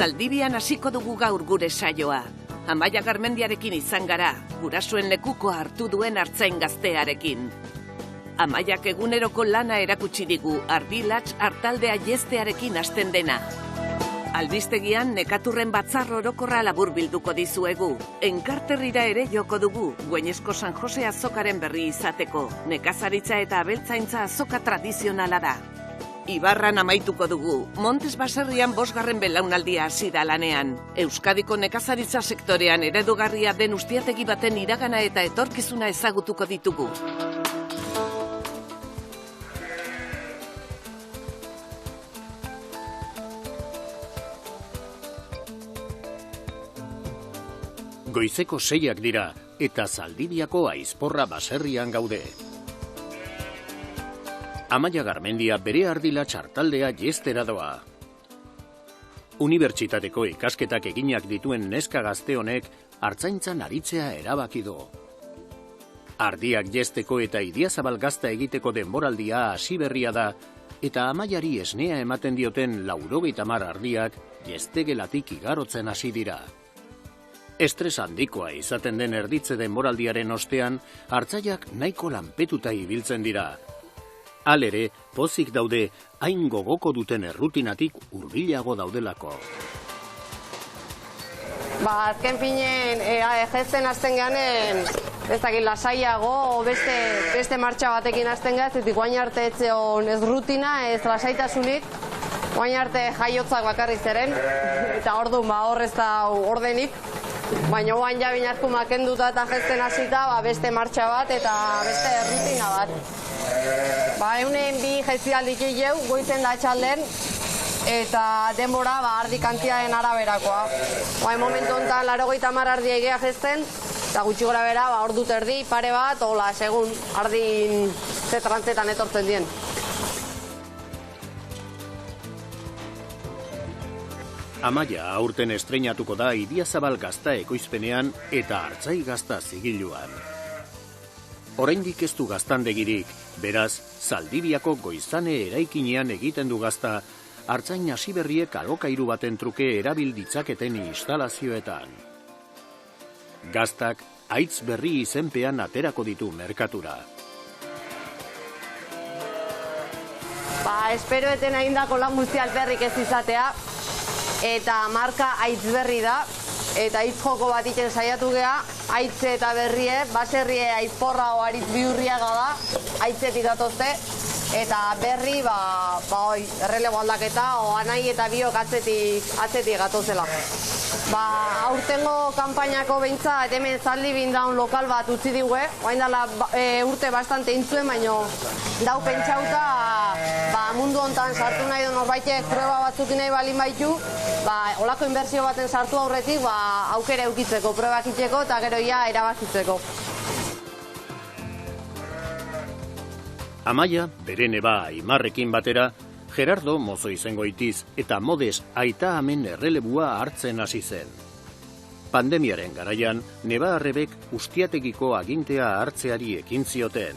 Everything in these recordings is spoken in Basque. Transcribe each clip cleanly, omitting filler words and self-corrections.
Zaldibian hasiko dugu gaur gure saioa. Amaia Garmendiarekin izan gara, gurasoen lekuko hartu duen artzain gaztearekin. Amaiak eguneroko lana erakutsi digu, Ardilatz artaldea jestearekin hasten dena. Albistegian nekaturren batzar orokorra laburbilduko dizuegu. Enkarterrira ere joko dugu, Gueñesko San Jose azokaren berri izateko. Nekazaritza eta abeltzaintza azoka tradizionala da. Ibarran amaituko dugu, Montes baserrian 5. belaunaldia hasi da lanean. Euskadiko nekazaritza sektorean eredugarria den ustiategi baten iragana eta etorkizuna ezagutuko ditugu. Goizeko 6 dira eta Zaldibiako Aizporra baserrian gaude. Amaia Garmendia bere Ardilatz artaldea jestera doa. Unibertsitateko ikasketak eginak dituen neska gazte honek artzaintzan aritzea erabaki du. Ardiak jesteko eta Idiazabal gazta egiteko denboraldia hasi berria da eta Amaiari esnea ematen dioten 90 ardiak jestegelatik igarotzen hasi dira. Estres handikoa izaten den erditze denboraldiaren ostean, artzaiak nahiko lanpetuta ibiltzen dira. Halere, pozik daude, hain gogoko duten errutinatik hurbilago daudelako. Azken finen, jesten hasten ganen, ez dakit lasaiago, beste martxa batekin hasten gaz, ez guain arte etzeon ez rutina, ez lasaitasunik, guain arte jaiotzak bakarri zeren, eta orduan hor ez da ordenik. Baina oan ja binarku makenduta eta jesten hasita beste martxa bat eta beste rutina bat. Eunen 2 jestialdik egeu, goizen da txalden, eta denbora ardi kantiaden araberakoa. Momentu honetan 80 ardi egea jesten, eta gutxi gora bera, ordu terdi, pare bat, hola, segun ardin zetrantzetan etortzen dien. Amaia aurten estreinatuko da Idiazabal gazta ekoizpenean eta artzai gazta zigiluan. Oraindik ez du gaztandegirik, beraz, Zaldibiako Goizane eraikinean egiten du gazta, artzain hasiberriek alokairu baten truke erabil ditzaketen instalazioetan. Gaztak haitz berri izenpean aterako ditu merkatura. Espero eten egindako lan guzti alperrik ez izatea, eta marka haitz berri da, eta haitz joko bat iten saiatu geha, haitz eta berrie, baserrie Aizporra o Aritz Bihurriaga da, haitzetik datozte, eta berri, errelego aldaketa, o anai eta biok atzetik gatozela. Aurtengo kanpainako behintzat hemen Zaldibin daun lokal bat utzi digue, oain dala urte bastante intzuen, baino dau pentsauta mundu hontan sartu nahi du norbaitek prueba batzuk nahi balin baitu, olako inbertsio baten sartu aurretik aukera eukitzeko, probak itxeko eta gero ja erabakitzeko. Amaia, bere neba Aimarrekin batera, Gerardo Mozo Izengoitiz eta Modes aita amen errelebua hartzen hasi zen. Pandemiaren garaian, neba arrebek ustiategiko agintea hartzeari ekin zioten.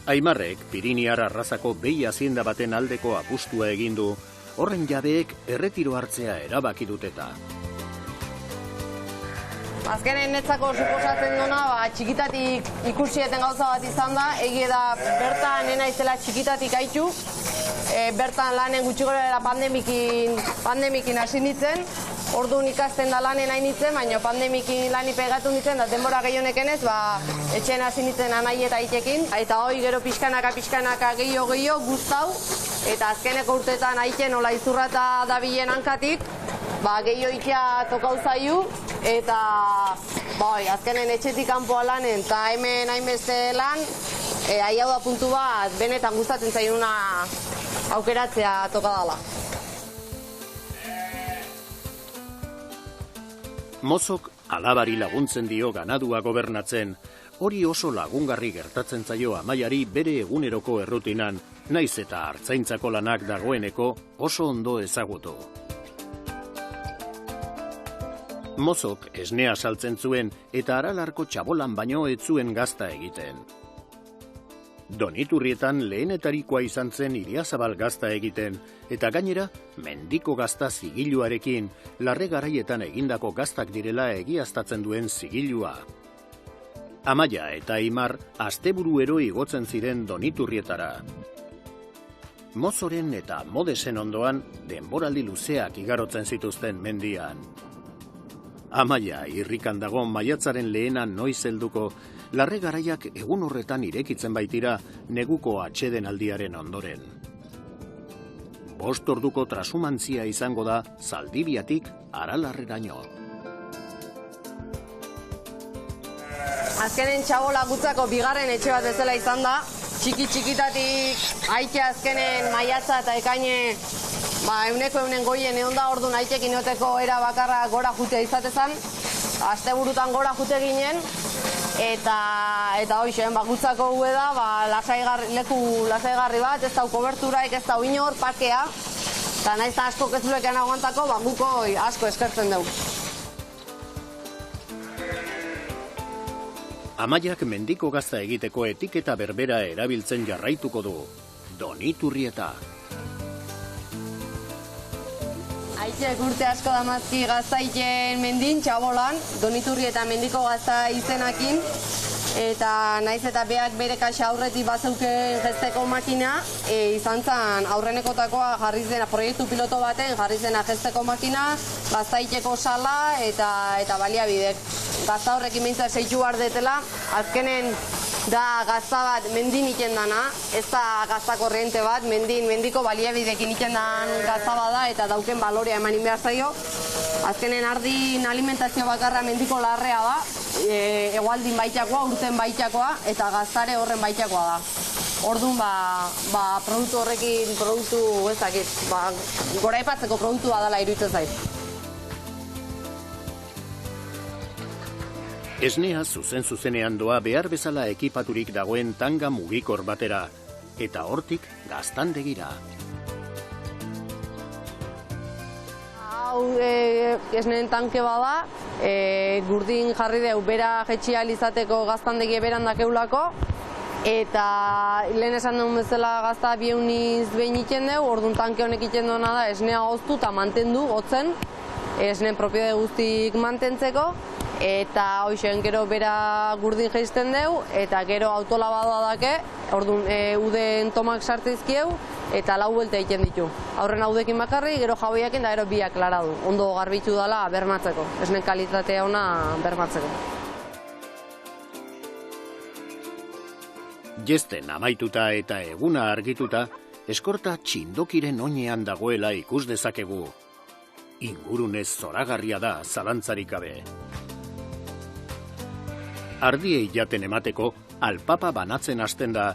Aimarrek Piriniar arrazako behi hazienda baten aldeko apustua egin du, horren jabeek erretiro hartzea erabaki duteta. Azkenen netzako suposatzen duna, txikitatik ikusieten gauza bat izan da, egie da bertan nena izela txikitatik haitu, bertan lanen gutxi gorera pandemikin hasi nintzen, orduan ikasten da lanen hain nintzen, baina pandemikin lani pegatu nintzen, da denbora gehionekenez, etxen hasi nintzen anai eta aitekin, eta hoi gero pixkanaka gehiago guztau, eta azkeneko urteetan aiten nola izurrata dabilen hankatik, gehiago ikia tokau zaiu, eta azkenen etxetik kanpoa lanen, eta hemen hainbeste lan, hau da puntu bat, benetan gustatzen zailuna aukeratzea toka dala. Mozok alabari laguntzen dio ganadua gobernatzen, hori oso lagungarri gertatzen zaio Amaiari bere eguneroko errutinan, naiz eta artzaintzako lanak dagoeneko oso ondo ezagutu. Mozok esnea saltzen zuen eta Aralarko txabolan baino ez zuen gazta egiten. Doniturrietan lehenetarikoa izan zen Idiazabal gazta egiten, eta gainera, mendiko gazta zigiluarekin, larre garaietan egindako gaztak direla egiaztatzen duen zigilua. Amaia eta Aimar asteburuero igotzen ziren Doniturrietara. Mozoren eta Modesen ondoan denboraldi luzeak igarotzen zituzten mendian. Amaia irrikan dago maiatzaren lehena noiz helduko, larre garaiak egun horretan irekitzen baitira neguko atsedenaldiaren ondoren. 5 orduko trasumantzia izango da Zaldibiatik Aralarreraino. Azkenen Txabola Gutzako bigarren etxe bat bezala izan da. Txiki-txikitatik aite azkenen maiatza eta ekaine euneko eunen goien egon da, orduan aitekin oteko era bakarra gora jutea izatezan. Asteburutan gora jute ginen, eta hoxen, Gutzako gue da, leku lasaigarri bat, ez dau koberturaik, ez dau inor, parkea, eta nahiz eta asko kezulekean aguantako, guko asko eskertzen dugu. Amaiak mendiko gazta egiteko etiketa berbera erabiltzen jarraituko du. Doniturrieta. Aitxek urte asko damazki gaztaiken mendin, Txabolan, Doniturrieta mendiko gazta izenakin, eta naiz eta beak bere kaxa aurretik bazeuken jesteko makina, izan zen aurrenekotakoa jarri zena, proiektu piloto baten jarri zena jesteko makina, gaztaiteko sala eta baliabidek. Gazta horrekin behintzat seitu behar detela, azkenen da gazta bat mendin iten dana, ez da gazta korriente bat, mendiko baliabidekin iten dan gazta bada eta dauken balorea emanin behar zaio. Azkenen ardin alimentazio bakarra mendiko larrea da, egualdin baitakoa, urten baitakoa eta gaztare horren baitakoa da. Orduan, produktu horrekin, gora ipatzeko produktua dela iruditzen zait. Esnea zuzenean doa behar bezala ekipaturik dagoen tanga mugikor batera, eta hortik gaztandegira. Hau esneen tanke bada, gurdin jarri deu bera jetxia izateko gaztandegia beran dakeulako, eta lehen esan duen bezala gazta bieuniz behin iten deu, orduan tanke honek iten duena da esnea goztu eta mantendu, hotzen, esneen propiedade guztik mantentzeko, eta hoxen gero bera gurdin jaisten deu, eta gero autolabadua dake, orduan uden tomak sartizkieu, eta 4 buelta egiten ditu. Aurren haudekin bakarri, gero jauiakin da gero biak klara du. Ondo garbitu dela bermatzeko, esnen kalitatea ona bermatzeko. Jesten amaituta eta eguna argituta, eskorta txindokiren oinean dagoela ikus dezakegu. Ingurunez zoragarria da zalantzarik gabe. Ardiei jaten emateko, alpapa banatzen hasten da,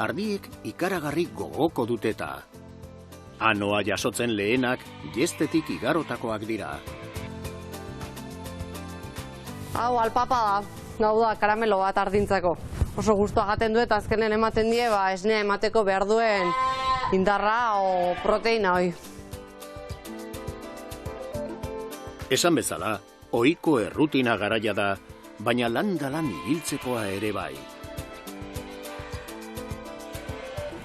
ardiek ikaragarri gogoko duteta. Anoa jasotzen lehenak, jestetik igarotakoak dira. Hau, alpapa da, karamelo bat ardintzako. Oso gustua jaten du eta azkenen ematen die, esnea emateko behar duen indarra o proteina hoi. Esan bezala, ohiko errutina garaia da, baina landalan ibiltzekoa ere bai.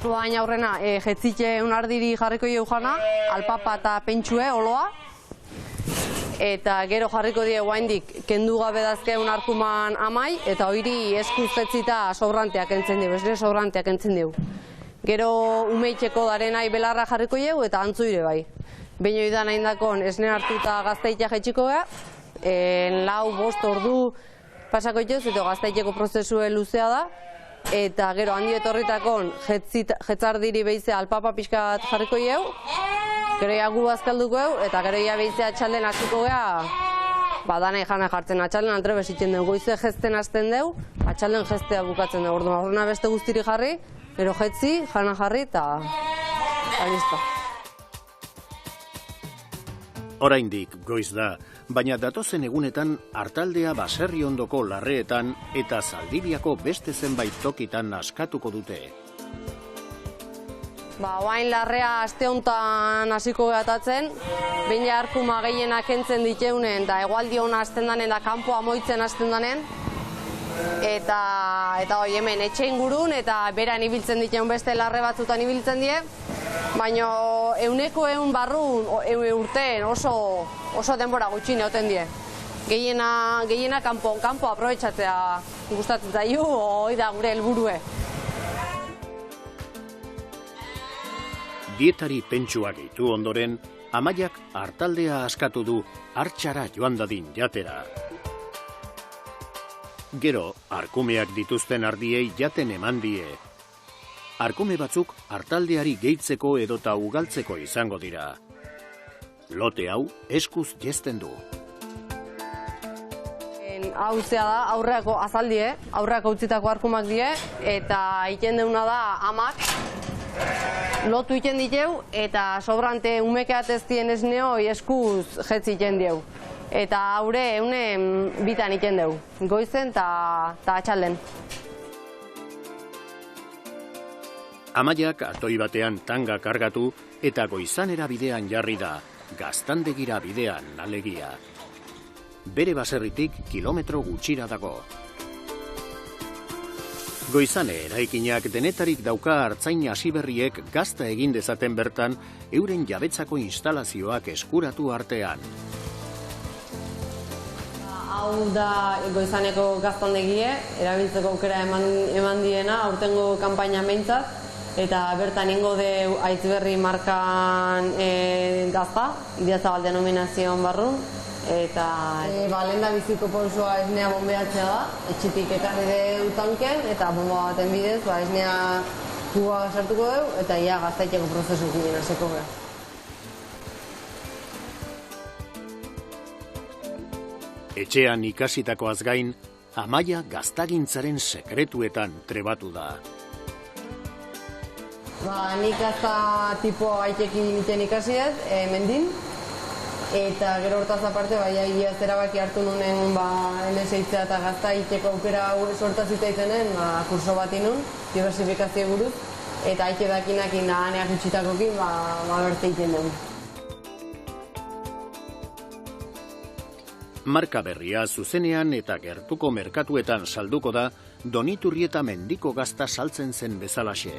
Baina aurrena, jetzitxe unardiri jarriko jau jana, alpapa eta pentsue, oloa, eta gero jarriko die guaindik kendu gabe dazke unarkuman amai, eta hori eskuz jetzita sobranteak entzen dugu, esne sobranteak entzen dugu. Gero umeitzeko darenai belarra jarriko jau eta antzuire bai. Behin hori da nahi dakon esne hartuta gaztaitea jetxiko geha, 4-5 ordu pasako ituz, eta gaztaiteko prozesue luzea da, eta gero handi etorritakon jetzardiri behize alpapa pixkat jarriko jau, gero iagu bazkalduko jau, eta gero ia behize atxalden hasiko geha, danai jana jartzen atxalden altre besitzen dugu, goize jezten hasten dugu, atxalden jeztea bukatzen dugu, orduan aurrena beste guztiri jarri, gero jetzi, jana jarri, eta listo. Oraindik goiz da, baina datozen egunetan Artaldea baserri ondoko larreetan eta Zaldibiako beste zenbait tokitan askatuko dute. Oain larrea aste hontan hasiko gehatatzen, behin arkuma gehienak entzen diteunen, da egualdi hona hasten danen, da kanpoa moitzen hasten danen, eta hemen etxe ingurun eta beran ibiltzen dituen beste larre batzutan ibiltzen die, baina 100 barrun urteen oso denbora gutxi neoten die. Gehiena kanpo aprobetxatzea gustatzen zaigu, hori da gure helburue. Dietari pentsua gehitu ondoren, Amaiak artaldea askatu du hartxara joan dadin jatera. Gero, arkumeak dituzten ardiei jaten eman die. Arkume batzuk artaldeari gehitzeko edota ugaltzeko izango dira. Lote hau eskuz jesten du. Hau zea da, aurreako azaldie, aurreako utzitako arkumak die, eta iten deuna da amak, lotu iten diteu, eta sobrante umekeat ez dien esneo eskuz jetzi iten dieu. Eta haure eunen bitan iten deu, goizen eta atxalden. Amaiak atoi batean tanga kargatu eta goizanera bidean jarri da, Gaztandegira bidean alegia. Bere baserritik kilometro gutxira dago. Goizane eraikinak denetarik dauka artzain hasiberriek gazta egin dezaten bertan euren jabetzako instalazioak eskuratu artean. Hau da Goizaneko gaztandegie, erabiltzeko aukera eman diena, aurtengo kanpaina meintzat, eta bertan ingo de Aitzberri markan gazta, Idiazabal denominazioan barrun, eta lenda biziko pausoa esnea bombeatzea da, etxitik ekarri deu tanken, eta bomba baten bidez, esnea kuba sartuko deu, eta ia gaztaiteko prozesu ginen hasiko gara. Etxean ikasitakoaz gain, Amaia gaztagintzaren sekretuetan trebatu da. Nik gazta tipo aitekin iten ikasiet, mendin, eta gero hortaz aparte, egia erabaki hartu nunen LS-eitzea eta gazta iteko aukera sortaz itaizenen, kurso bat inun, diversifikazio buruz, eta aite dakinakin nahaneak utxitakokin, berte iten dugu. Marka berria zuzenean eta gertuko merkatuetan salduko da Doniturrieta mendiko gazta saltzen zen bezalaxe.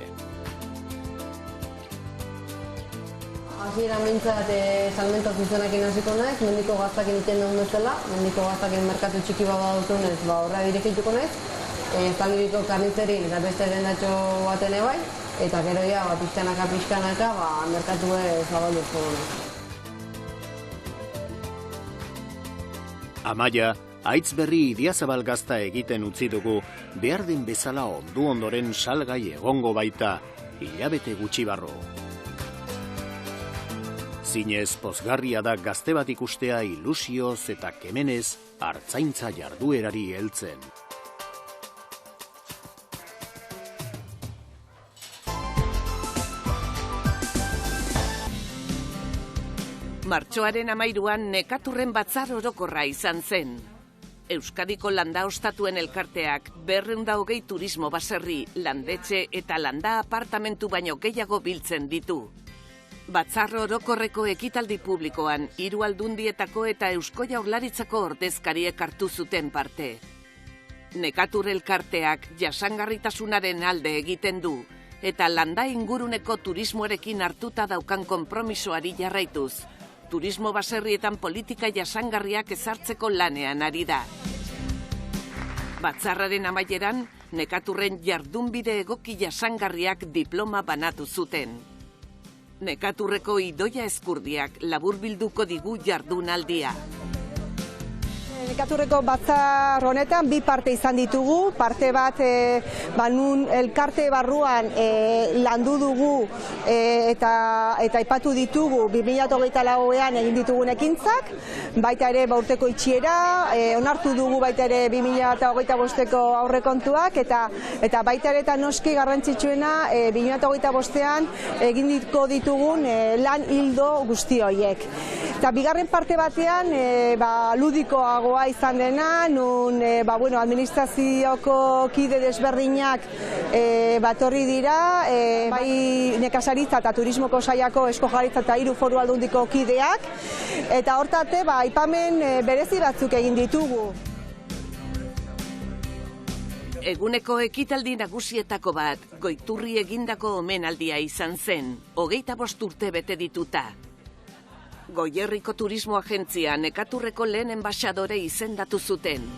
Hasiera mintzat salmenta zuzenakin hasiko naiz, mendiko gaztakin iten duen bezala, mendiko gaztakin merkatu txiki bat badutunez, horra direkituko naiz, zaldibiko karnitzerin eta beste dendatxo baten ebai, eta gero ja, pixkanaka, merkatu zabalduko naiz. Amaia, Aitzberri Idiazabal gazta egiten utzi dugu, behar den bezala ondoren salgai egongo baita, hilabete gutxi barru. Zinez pozgarria da gazte bat ikustea ilusioz eta kemenez artzaintza jarduerari heltzen. Martxoaren 13an Nekaturren batzar orokorra izan zen. Euskadiko landa ostatuen elkarteak 220 turismo baserri, landetxe eta landa apartamentu baino gehiago biltzen ditu. Batzar orokorreko ekitaldi publikoan 3 aldundietako eta Eusko Jaurlaritzako ordezkariek hartu zuten parte. Nekatur elkarteak jasangarritasunaren alde egiten du, eta landa inguruneko turismoarekin hartuta daukan konpromisoari jarraituz, turismo baserrietan politika jasangarriak ezartzeko lanean ari da. Batzarraren amaieran, Nekaturren jardunbide egoki jasangarriak diploma banatu zuten. Nekaturreko Idoia Eskurdiak laburbilduko digu jardunaldia. Nekaturreko batzar honetan 2 parte izan ditugu, parte bat nun elkarte barruan landu dugu eta aipatu ditugu 2024an egin ditugun ekintzak, baita ere urteko itxiera, onartu dugu baita ere 2025ko aurrekontuak eta baita ere eta noski garrantzitsuena 2025an egin ditugun lan hildo guzti horiek. Eta bigarren parte batean ludikoagoa izan dena, nun administrazioko kide desberdinak batorri dira, bai nekazaritza eta turismoko saiako Eusko Jaurlaritza eta 3 foru aldundiko kideak, eta hortate aipamen berezi batzuk egin ditugu. Eguneko ekitaldi nagusietako bat, Goiturri egindako omenaldia izan zen, 25 urte bete dituta. Goierriko turismo agentzia Nekaturreko lehen enbaxadore izendatu zuten.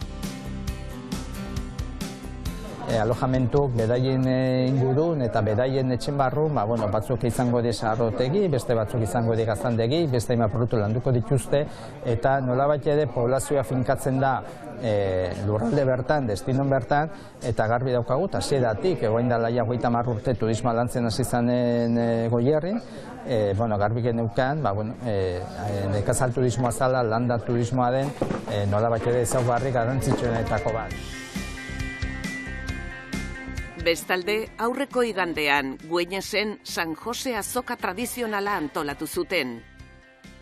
Alojamentu bedaien ingurun eta bedaien etxen barru, batzuk izango dira arrotegi, beste batzuk izango dira gaztandegi, beste hainbat produktu landuko dituzte, eta nolabait ere poblazioa finkatzen da lurralde bertan, destinon bertan, eta garbi daukagu, eta hasieratik, egoin dela 30 urte turismoa lantzen hasi zanen Goierrin, garbi geneukan, nekazal turismoa zala, landa turismoa den, nolabait ere ezaugarri garrantzitsuenetako bat. Bestalde, aurreko igandean, Güeñesen San Jose azoka tradizionala antolatu zuten.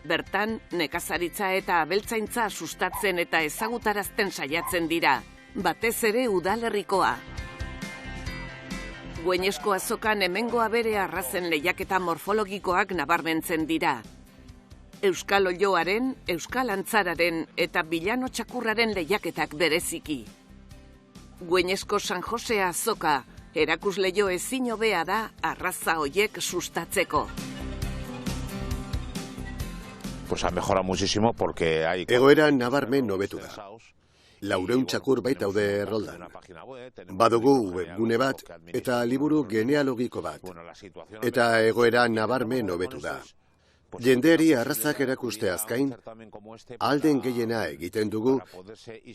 Bertan, nekazaritza eta abeltzaintza sustatzen eta ezagutarazten saiatzen dira, batez ere udalerrikoa. Güeñesko azokan hemengo abere arrazen lehiaketa morfologikoak nabarmentzen dira. Euskal Olloaren, Euskal Antzararen eta Bilano Txakurraren lehiaketak bereziki. Güeñesko San Jose azoka, erakusleio ezin hobea da arraza hoiek sustatzeko. Pues ha mejorado muchísimo porque hay... Egoera nabarmen hobetu da. 400 txakur baitaude erroldan. Badugu webgune bat eta liburu genealogiko bat. Eta egoera nabarmen hobetu da. Jendeari arrazak erakuste azkain, alden gehiena egiten dugu,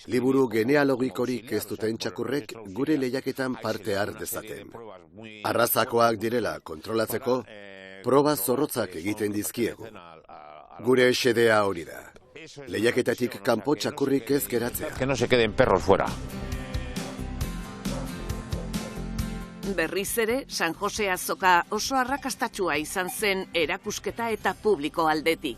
liburu genealogikorik ez duten txakurrek gure lehiaketan parte har dezaten. Arrazakoak direla kontrolatzeko, proba zorrotzak egiten dizkiegu. Gure xedea hori da. Lehiaketatik kanpo txakurrik ez geratzea. Que no se queden perros fuera. Berriz ere, San Jose azoka oso arrakastatsua izan zen erakusketa eta publiko aldetik.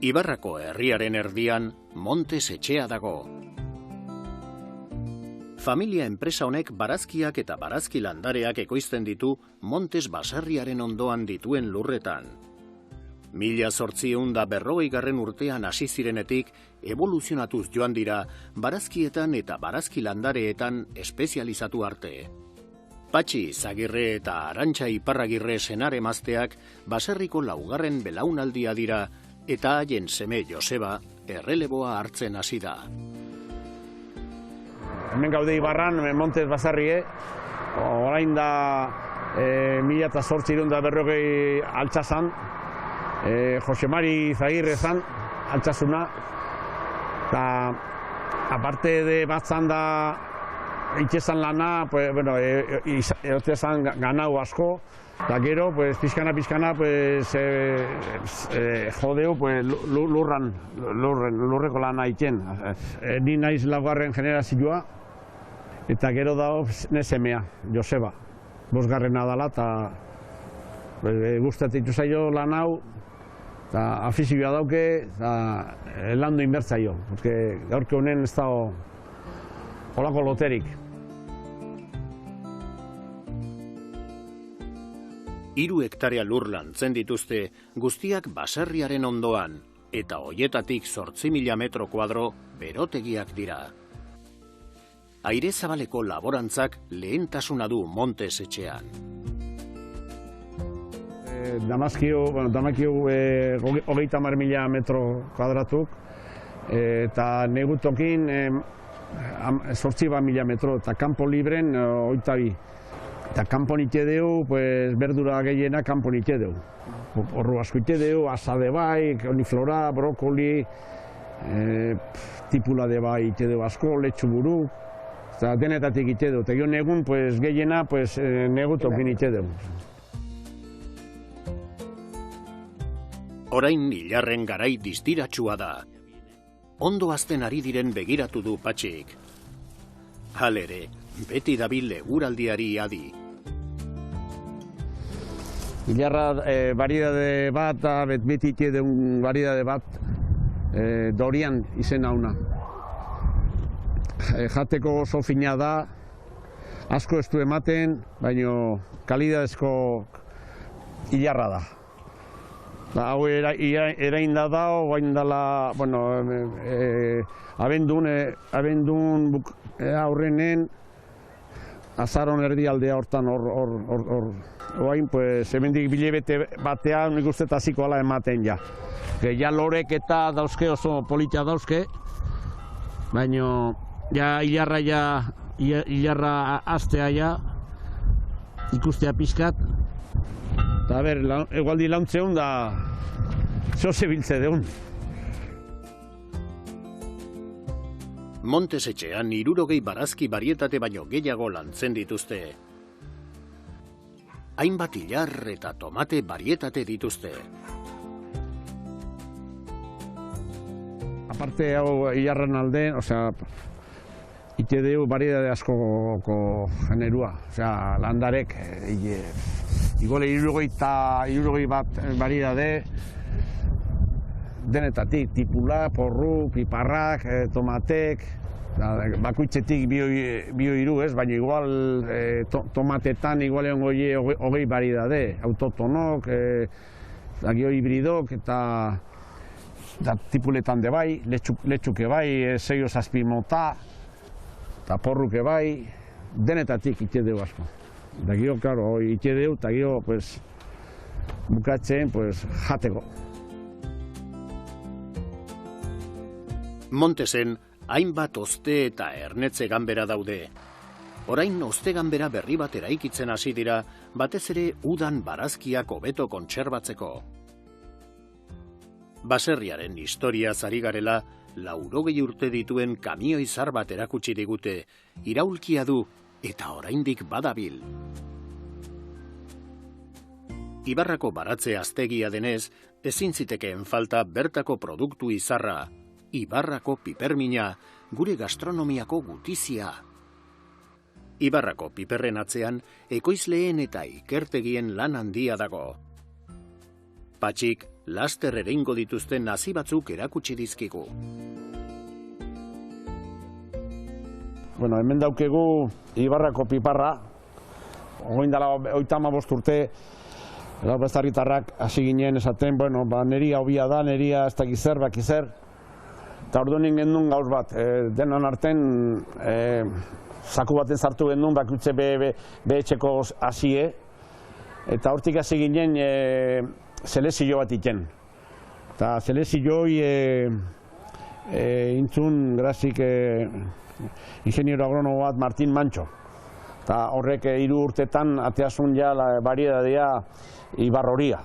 Ibarrako herriaren erdian Montes etxea dago. Familia enpresa honek barazkiak eta barazki landareak ekoizten ditu Montes baserriaren ondoan dituen lurretan. 1840 urtean hasi zirenetik evoluzionatuz joan dira barazkietan eta barazki landareetan espezializatu arte. Patxi Zagirre eta Arantxa Iparragirre senar-emazteak baserriko 4. belaunaldia dira eta haien seme Joseba erreleboa hartzen hasi da. Hemen gaude Ibarran, Montes Basarrie, orain da 1840 altza zan, Jose Mari Zagirre zan, altzasuna, eta aparte de bat zan da itxezan lana, erote zan ganau asko, eta gero, pizkana, jodeu lurreko lana itxen. Ni naiz 4. generazioa, eta gero dago nesemea, Joseba. 5. dala, eta guztatitu zaio lan hau, eta afizioa dauke, eta landu inbertzaio. Gaurko honen ez dago holako loterik. 3 hektarea lur lantzen dituzte guztiak baserriaren ondoan, eta hoietatik 8.000 metro kuadro berotegiak dira. Aire zabaleko laborantzak lehentasuna du Montes etxean. Damakio 30.000 metro kuadratuk, eta negutokin 8.000 metro, eta kanpo libren 22. Eta kanpon ite deu, berdura gehiena kanpon ite deu. Horru asko ite deu, asade bai, koniflora, brokoli, tipula de bai ite deu asko, letxu buru, eta denetatik ite deu. Eta gero negun gehiena negutokin ite deu. Orain ilarren garai distiratsua da. Ondo azten ari diren begiratu du Patxik. Halere, beti dabil eguraldiari adi. Ilarra variedade bat, beti ite deun variedade bat, Dorian izen hauna. Jateko oso fina da, asko ez du ematen, baina kalidadezko hilarra da. Hau erain da dago, guain dela, bueno, abendun aurrenen, azaron erdialdea hortan oain, pues, hemendik bilebete batean nik uste hasiko ala ematen ja. Ja lorek eta dauzke oso polita dauzke, baina ja hilarra astea ja, ikustea pixkat. Eta ber, egualdi launtzeun da, zoze biltze deun. Montes etxean 60 barazki barietate baino gehiago lantzen dituzte. Hainbat hilar eta tomate barietate dituzte. Aparte hau hilarren alde, ite deu barietate askoko generua, landarek, igole 60 bat barietate, denetatik, tipula, porru, piparrak, tomatek, bakoitzetik bio hiru, baina igual tomatetan igual egon hogei barietate, autotonok, gio hibridok eta tipuletan de bai, letxuke bai, 6-7 mota, eta porruke bai, denetatik ite deu asko. Eta gio, claro, ite deu, eta gio, bukatzen, jateko. Montesen, hainbat ozte eta ernetze ganbera daude. Orain ozte ganbera berri bat eraikitzen hasi dira, batez ere udan barazkiak hobeto kontserbatzeko. Baserriaren historiaz ari garela, 80 urte dituen kamioi zar bat erakutsi digute, iraulkia du eta oraindik badabil. Ibarrako baratze aztegia denez, ezin zitekeen falta bertako produktu izarra, Ibarrako pipermina, gure gastronomiako gutizia. Ibarrako piperren atzean, ekoizleen eta ikertegien lan handia dago. Patxik, laster ereingo dituzten nazi batzuk erakutsi dizkigu. Hemen daukegu Ibarrako piparra, ogoin dela 35 urte, Bastarritarrak hasi ginen esaten, neria hobia da, neria ez dakiz zer, bakizer. Eta orduan gendun gauz bat, denan arten zaku baten sartu gendun, bakutze behetxeko hasie, eta hortik hasi ginen selezio bat iten. Eta selezioi intzun grazik ingeniero agronomo bat Martin Mancho. Eta horrek 3 urtetan ateasun ja variedadea Ibarroria.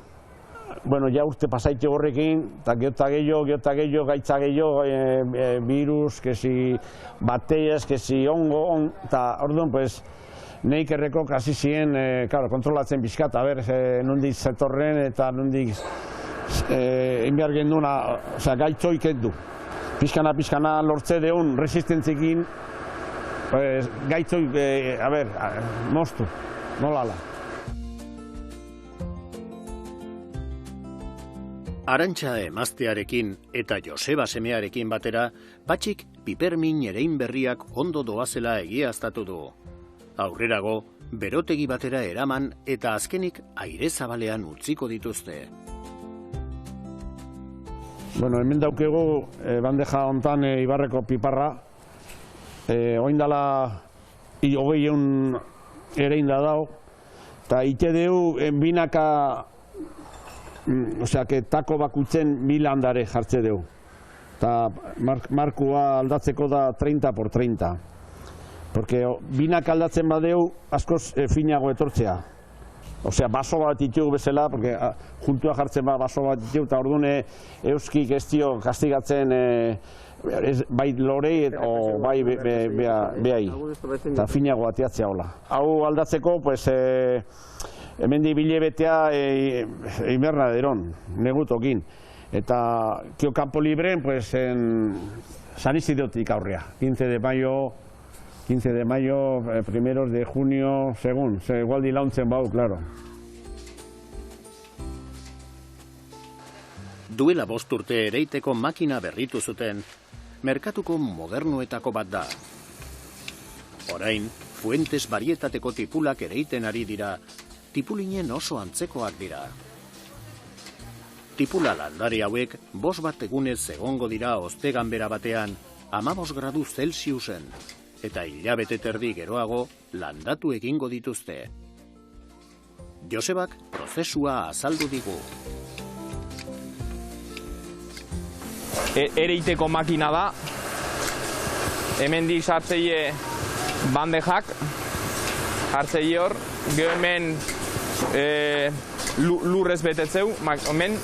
Ja urte pasaitxe horrekin, eta geota gehiago, gaitza gehiago, virus, kezi bateiaz, kezi ongo, eta orduan, neik errekok hasi ziren, kontrolatzen bizkat, nondik zetorren eta nondik enbiar genduna, gaitzoik edu. Pizkana lortze deun resistentzikin, gaitzoik, moztu, nolala. Arantxa emaztearekin eta Joseba semearekin batera, Patxik pipermin erein berriak ondo doazela egiaztatu du. Aurrerago, berotegi batera eraman eta azkenik aire zabalean utziko dituzte. Hemen daukegu bandeja hontan Ibarreko piparra. Oin dala 20 erein da dau, eta ite deu binaka tako bakutzen 1000 handare jartze dugu. Eta markua aldatzeko da 30x30. Porque binak aldatzen badeu, askoz finago etortzea. Baso bat ditugu bezala, porque juntua jartzen baso bat ditugu, eta orduan euskik ez dio kastigatzen bai lorei o bai behai. Eta finago ateatzea hola. Hau aldatzeko, hemendi bilebetea imerna deron, negutokin. Eta kio kampo libren, San Isidrotik aurrea. 15 de mayo, primeros de junio, segun, igualdi launtzen bau, claro. Duela 5 urte ereiteko makina berritu zuten, merkatuko modernuetako bat da. Orain, Fuentes barietateko tipulak ereiten ari dira, tipulinen oso antzekoak dira. Tipula landare hauek 5 egunez egongo dira osteganbera batean 15 gradu Celsiusen, eta hilabete terdi geroago landatu egingo dituzte. Josebak prozesua azaldu digu. Ereiteko makina da, hemendik sartzeie bandejak, hartzei hor, geho hemen lurrez betetzeu, hemen,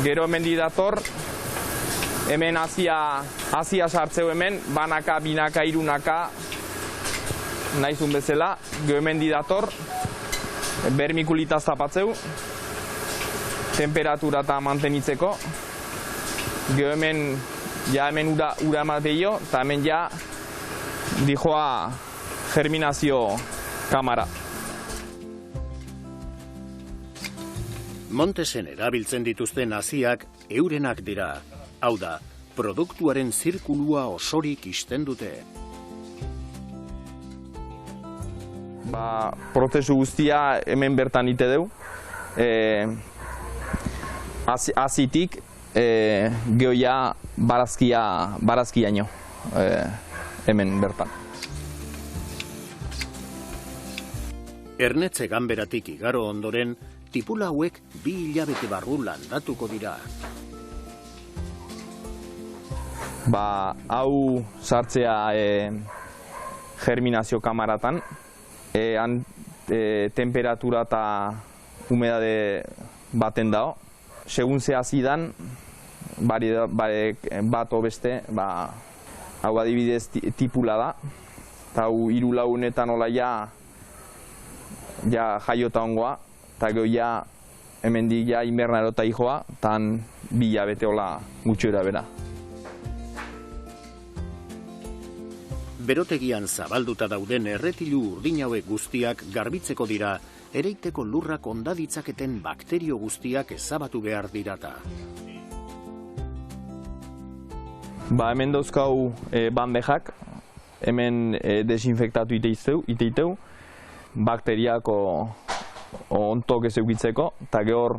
gero hemen dator, hemen hasia sartzeu hemen, banaka, binaka, irunaka, nahizun bezala, geho hemen dator, bermikulitaz tapatzeu, temperatura eta mantenitzeko, geho hemen, ja hemen ura emateio, eta hemen ja dijoa germinazio kamara. Montesen erabiltzen dituzten haziak eurenak dira. Hau da, produktuaren zirkulua osorik ixten dute. Prozesu guztia hemen bertan ite deu. Hazitik gehoia barazkiaino. Hemen bertan. Ernetze ganberatik igaro ondoren, tipula hauek 2 hilabete barru landatuko dira. Hau sartzea germinazio kamaratan, temperatura eta humedade baten dao. Segun ze hazidan, bat o beste, hau adibidez tipula da, eta hau 3 honetan hola ja jaiota ongoa, eta geho ja hemendik ja invernaro eta ijoa, eta 2 hilabete hola gutxoera bera. Berotegian zabalduta dauden erretilu urdin hauek guztiak garbitzeko dira, ereiteko lurrak ondaditzaketen bakterio guztiak ezabatu behar dirata. Hemen dauzkau bandejak, hemen desinfektatu iteiteu, bakteriako ontok ez eukitzeko, eta gehor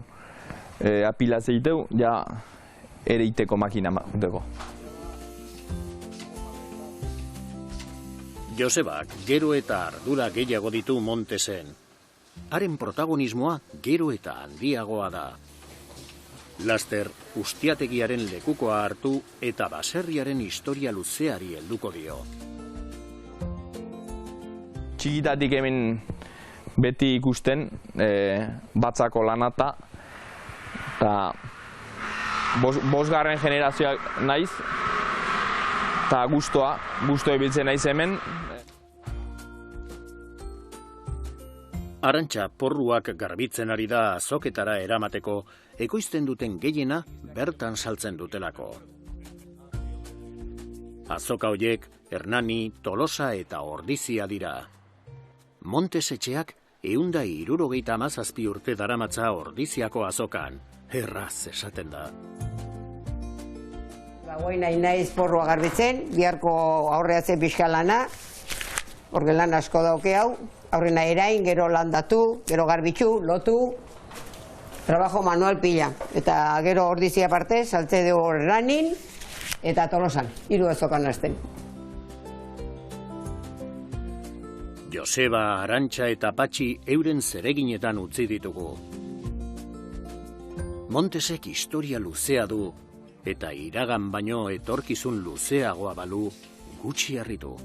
apilaz egiteu, ja ereiteko makina duteko. Josebak gero eta ardura gehiago ditu Montesen. Haren protagonismoa gero eta handiagoa da. Laster, ustiategiaren lekukoa hartu eta baserriaren historia luzeari helduko dio. Txikitatik hemen beti ikusten batzako lanata, eta 5. generazioak naiz, eta gustoa ibiltzen naiz hemen. Arantxa porruak garbitzen ari da azoketara eramateko, ekoizten duten gehiena bertan saltzen dutelako. Azoka hoiek Hernani, Tolosa eta Ordizia dira. Montes etxeak 167 urte daramatza Ordiziako azokan. Erraz esaten da. Guain nahi naiz porrua garbitzen, biharko aurreatzen pixka lana, orge lan asko dauke hau, aurrena erain, gero landatu, gero garbitzu, lotu, trabajo manual pila. Eta gero Ordizia parte, saltze dugu Hernanin eta Tolosan, 3 azokan hasten. Joseba, Arantxa eta Patxi euren zereginetan utzi ditugu. Montesek historia luzea du, eta iragan baino etorkizun luzeagoa balu gutxi harritu.